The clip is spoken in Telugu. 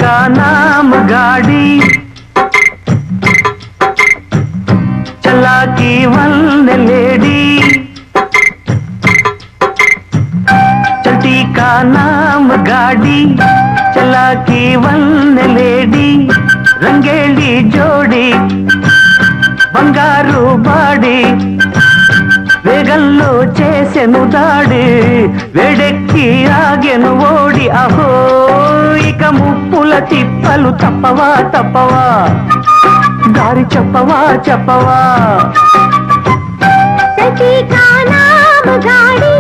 का नाम गाड़ी चला की वन लेडी चलती का नाम गाड़ी चला की वन लेडी రంగేలి జోడి బంగారు బాడి వేగంలో చేసెను దాడి వేడెక్కి ఆగెను ఓడి అహో ఇక ముప్పుల తిప్పలు తప్పవా తప్పవా దారి చెప్పవా చెప్పవా సఖీ కా నామ్ గాడి